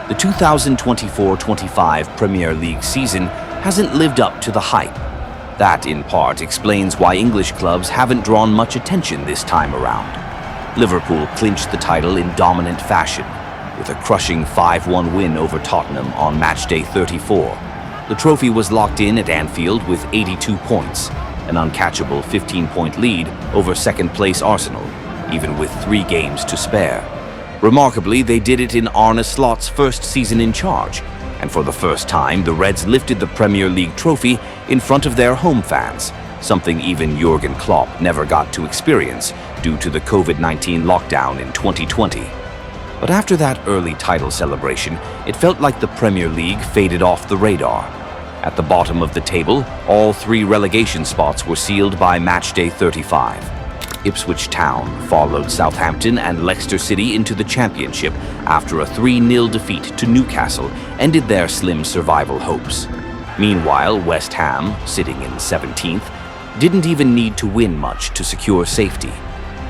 The 2024-25 Premier League season hasn't lived up to the hype. That, in part, explains why English clubs haven't drawn much attention this time around. Liverpool clinched the title in dominant fashion, with a crushing 5-1 win over Tottenham on matchday 34. The trophy was locked in at Anfield with 82 points, an uncatchable 15-point lead over second-place Arsenal, even with 3 games to spare. Remarkably, they did it in Arne Slot's first season in charge, and for the first time, the Reds lifted the Premier League trophy in front of their home fans, something even Jurgen Klopp never got to experience due to the COVID-19 lockdown in 2020. But after that early title celebration, it felt like the Premier League faded off the radar. At the bottom of the table, all 3 relegation spots were sealed by matchday 35. Ipswich Town followed Southampton and Leicester City into the Championship after a 3-0 defeat to Newcastle ended their slim survival hopes. Meanwhile, West Ham, sitting in 17th, didn't even need to win much to secure safety.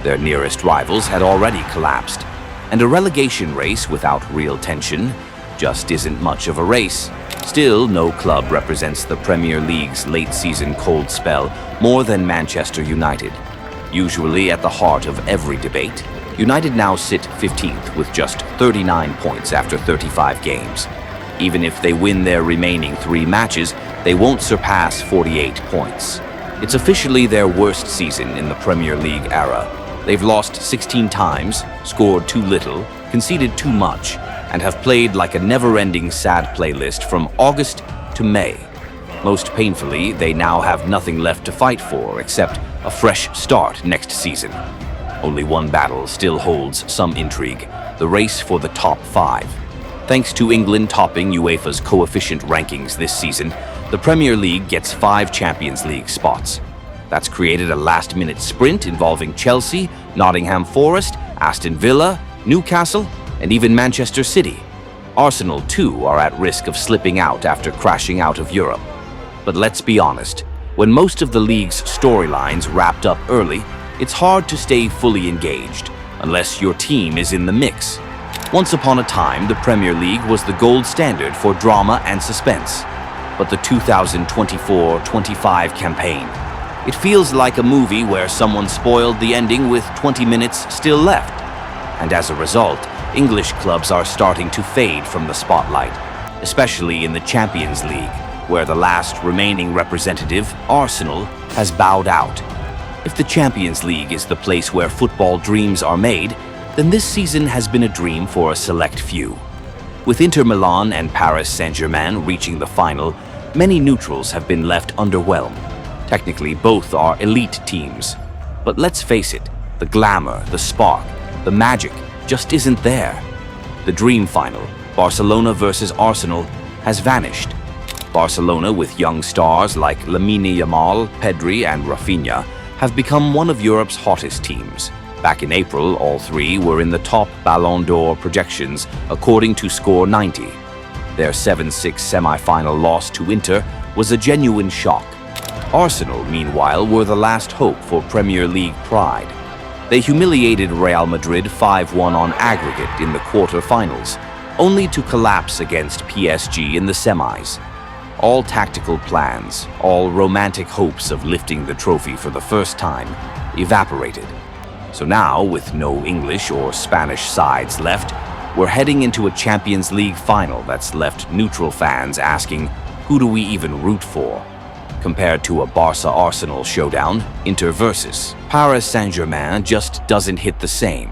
Their nearest rivals had already collapsed, and a relegation race without real tension just isn't much of a race. Still, no club represents the Premier League's late-season cold spell more than Manchester United. Usually at the heart of every debate, United now sit 15th with just 39 points after 35 games. Even if they win their remaining 3 matches, they won't surpass 48 points. It's officially their worst season in the Premier League era. They've lost 16 times, scored too little, conceded too much, and have played like a never-ending sad playlist from August to May. Most painfully, they now have nothing left to fight for except a fresh start next season. Only one battle still holds some intrigue, the race for the top 5. Thanks to England topping UEFA's coefficient rankings this season, the Premier League gets 5 Champions League spots. That's created a last-minute sprint involving Chelsea, Nottingham Forest, Aston Villa, Newcastle, and even Manchester City. Arsenal, too, are at risk of slipping out after crashing out of Europe. But let's be honest, when most of the league's storylines wrapped up early, it's hard to stay fully engaged, unless your team is in the mix. Once upon a time, the Premier League was the gold standard for drama and suspense. But the 2024-25 campaign, it feels like a movie where someone spoiled the ending with 20 minutes still left. And as a result, English clubs are starting to fade from the spotlight, especially in the Champions League, where the last remaining representative, Arsenal, has bowed out. If the Champions League is the place where football dreams are made, then this season has been a dream for a select few. With Inter Milan and Paris Saint-Germain reaching the final, many neutrals have been left underwhelmed. Technically, both are elite teams. But let's face it, the glamour, the spark, the magic just isn't there. The dream final, Barcelona versus Arsenal, has vanished. Barcelona, with young stars like Lamine Yamal, Pedri, and Rafinha, have become one of Europe's hottest teams. Back in April, all 3 were in the top Ballon d'Or projections, according to Score 90. Their 7-6 semi-final loss to Inter was a genuine shock. Arsenal, meanwhile, were the last hope for Premier League pride. They humiliated Real Madrid 5-1 on aggregate in the quarter-finals, only to collapse against PSG in the semis. All tactical plans, all romantic hopes of lifting the trophy for the first time, evaporated. So now, with no English or Spanish sides left, we're heading into a Champions League final that's left neutral fans asking, who do we even root for? Compared to a Barca-Arsenal showdown, Inter versus Paris Saint-Germain just doesn't hit the same.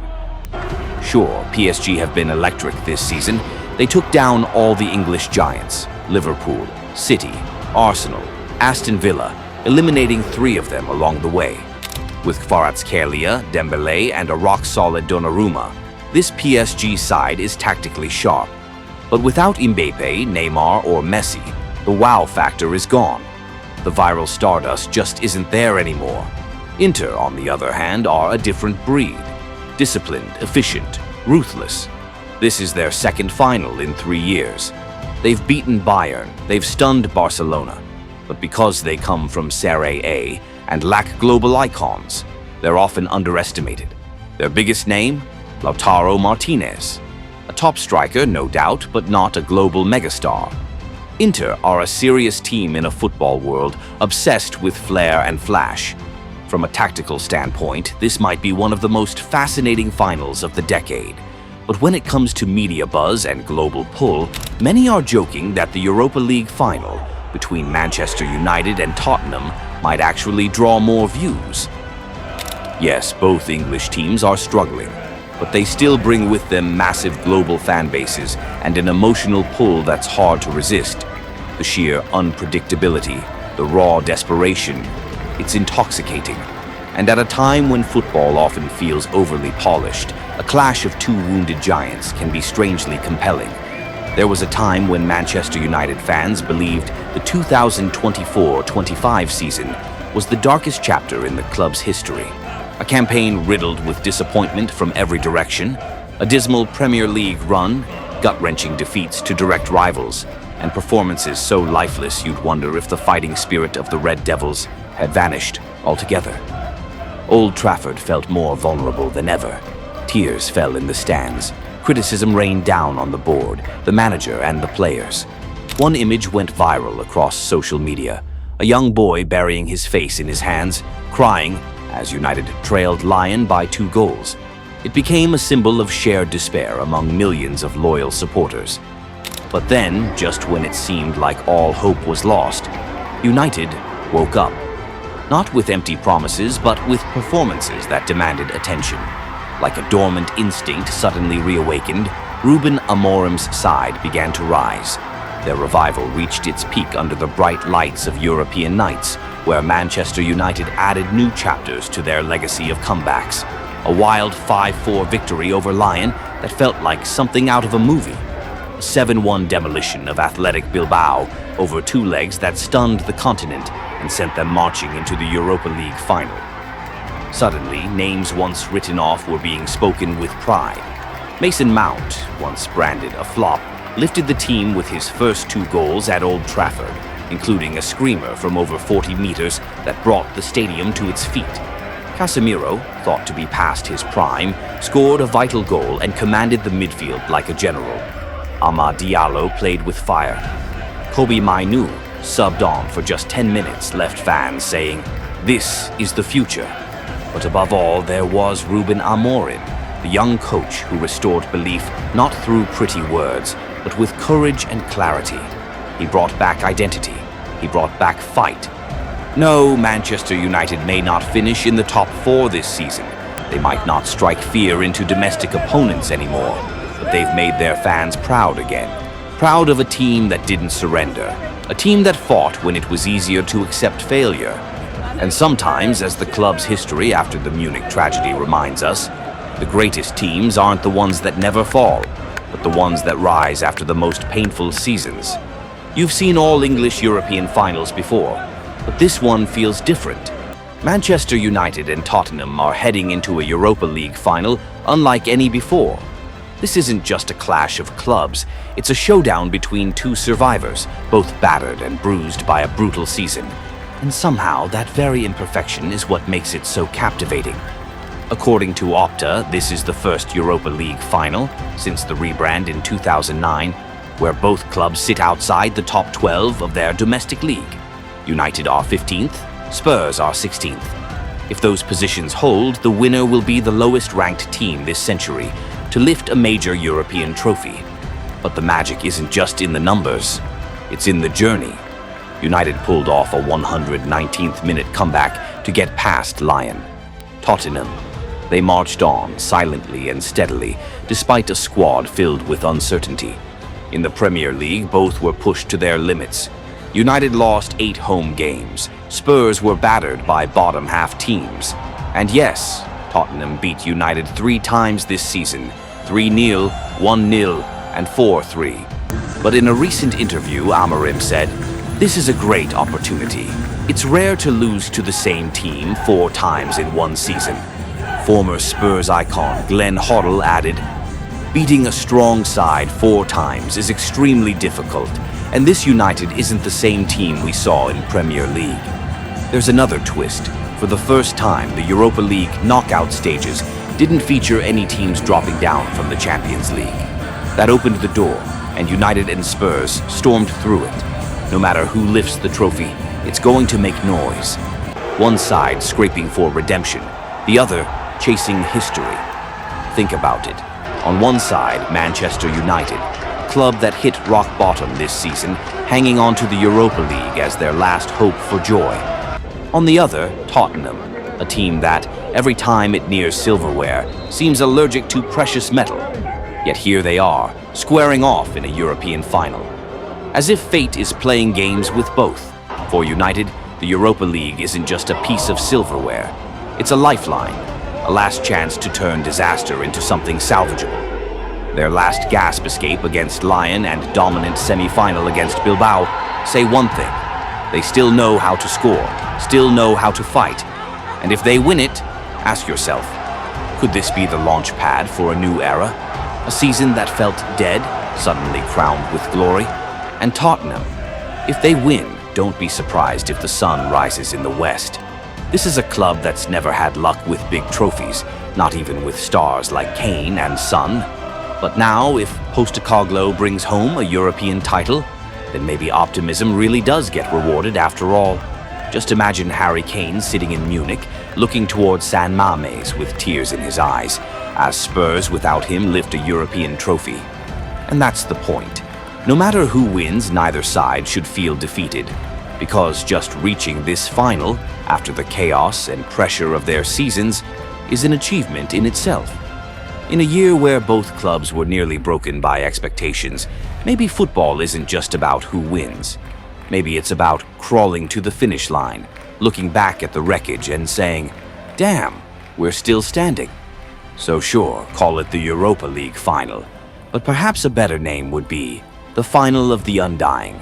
Sure, PSG have been electric this season. They took down all the English giants, Liverpool, City, Arsenal, Aston Villa, eliminating 3 of them along the way. With Kvaratskhelia, Dembélé, and a rock-solid Donnarumma, this PSG side is tactically sharp. But without Mbappé, Neymar, or Messi, the wow factor is gone. The viral stardust just isn't there anymore. Inter, on the other hand, are a different breed. Disciplined, efficient, ruthless. This is their second final in 3 years. They've beaten Bayern, they've stunned Barcelona. But because they come from Serie A and lack global icons, they're often underestimated. Their biggest name? Lautaro Martinez. A top striker, no doubt, but not a global megastar. Inter are a serious team in a football world obsessed with flair and flash. From a tactical standpoint, this might be one of the most fascinating finals of the decade. But when it comes to media buzz and global pull, many are joking that the Europa League final between Manchester United and Tottenham might actually draw more views. Yes, both English teams are struggling, but they still bring with them massive global fan bases and an emotional pull that's hard to resist. The sheer unpredictability, the raw desperation, it's intoxicating. And at a time when football often feels overly polished, a clash of two wounded giants can be strangely compelling. There was a time when Manchester United fans believed the 2024-25 season was the darkest chapter in the club's history. A campaign riddled with disappointment from every direction, a dismal Premier League run, gut-wrenching defeats to direct rivals, and performances so lifeless you'd wonder if the fighting spirit of the Red Devils had vanished altogether. Old Trafford felt more vulnerable than ever. Tears fell in the stands. Criticism rained down on the board, the manager, and the players. One image went viral across social media. A young boy burying his face in his hands, crying as United trailed Lyon by 2 goals. It became a symbol of shared despair among millions of loyal supporters. But then, just when it seemed like all hope was lost, United woke up. Not with empty promises, but with performances that demanded attention. Like a dormant instinct suddenly reawakened, Ruben Amorim's side began to rise. Their revival reached its peak under the bright lights of European nights, where Manchester United added new chapters to their legacy of comebacks. A wild 5-4 victory over Lyon that felt like something out of a movie. A 7-1 demolition of Athletic Bilbao over 2 legs that stunned the continent and sent them marching into the Europa League final. Suddenly, names once written off were being spoken with pride. Mason Mount, once branded a flop, lifted the team with his first 2 goals at Old Trafford, including a screamer from over 40 meters that brought the stadium to its feet. Casemiro, thought to be past his prime, scored a vital goal and commanded the midfield like a general. Amad Diallo played with fire. Kobe Mainu, subbed on for just 10 minutes, left fans saying, "This is the future." But above all, there was Ruben Amorim, the young coach who restored belief not through pretty words, but with courage and clarity. He brought back identity. He brought back fight. No, Manchester United may not finish in the top 4 this season. They might not strike fear into domestic opponents anymore, but they've made their fans proud again. Proud of a team that didn't surrender. A team that fought when it was easier to accept failure. And sometimes, as the club's history after the Munich tragedy reminds us, the greatest teams aren't the ones that never fall, but the ones that rise after the most painful seasons. You've seen all English European finals before, but this one feels different. Manchester United and Tottenham are heading into a Europa League final unlike any before. This isn't just a clash of clubs, it's a showdown between 2 survivors, both battered and bruised by a brutal season. And somehow, that very imperfection is what makes it so captivating. According to Opta, this is the first Europa League final since the rebrand in 2009, where both clubs sit outside the top 12 of their domestic league. United are 15th, Spurs are 16th. If those positions hold, the winner will be the lowest-ranked team this century to lift a major European trophy. But the magic isn't just in the numbers, it's in the journey. United pulled off a 119th-minute comeback to get past Lyon. Tottenham, they marched on silently and steadily, despite a squad filled with uncertainty. In the Premier League, both were pushed to their limits. United lost 8 home games. Spurs were battered by bottom-half teams. And yes, Tottenham beat United 3 times this season, 3-0, 1-0, and 4-3. But in a recent interview, Amorim said, "This is a great opportunity. It's rare to lose to the same team 4 times in one season." Former Spurs icon Glenn Hoddle added, "Beating a strong side 4 times is extremely difficult, and this United isn't the same team we saw in Premier League." There's another twist. For the first time, the Europa League knockout stages didn't feature any teams dropping down from the Champions League. That opened the door, and United and Spurs stormed through it. No matter who lifts the trophy, it's going to make noise. One side scraping for redemption, the other chasing history. Think about it. On one side, Manchester United, a club that hit rock bottom this season, hanging on to the Europa League as their last hope for joy. On the other, Tottenham, a team that, every time it nears silverware, seems allergic to precious metal. Yet here they are, squaring off in a European final. As if fate is playing games with both. For United, the Europa League isn't just a piece of silverware. It's a lifeline, a last chance to turn disaster into something salvageable. Their last gasp escape against Lyon and dominant semi-final against Bilbao say one thing. They still know how to score, still know how to fight. And if they win it, ask yourself, could this be the launch pad for a new era? A season that felt dead, suddenly crowned with glory? And Tottenham, if they win, don't be surprised if the sun rises in the west. This is a club that's never had luck with big trophies, not even with stars like Kane and Son. But now, if Postecoglou brings home a European title, then maybe optimism really does get rewarded after all. Just imagine Harry Kane sitting in Munich, looking towards San Mamés with tears in his eyes, as Spurs without him lift a European trophy. And that's the point. No matter who wins, neither side should feel defeated, because just reaching this final, after the chaos and pressure of their seasons, is an achievement in itself. In a year where both clubs were nearly broken by expectations, maybe football isn't just about who wins. Maybe it's about crawling to the finish line, looking back at the wreckage and saying, "Damn, we're still standing." So sure, call it the Europa League final, but perhaps a better name would be the Final of the Undying.